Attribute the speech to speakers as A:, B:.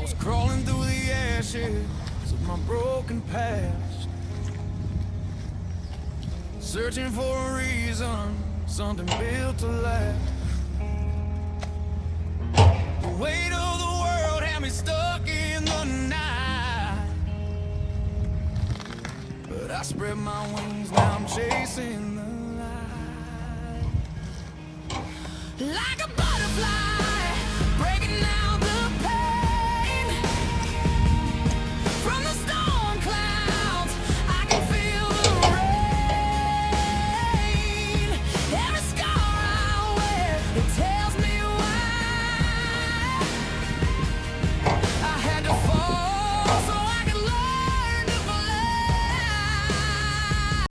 A: was crawling through the ashes of my broken past, searching for a reason, something built to last. The weight of the world had me stuck in the night, but I spread my wings, now I'm chasing the light. Like a butterfly, breaking out.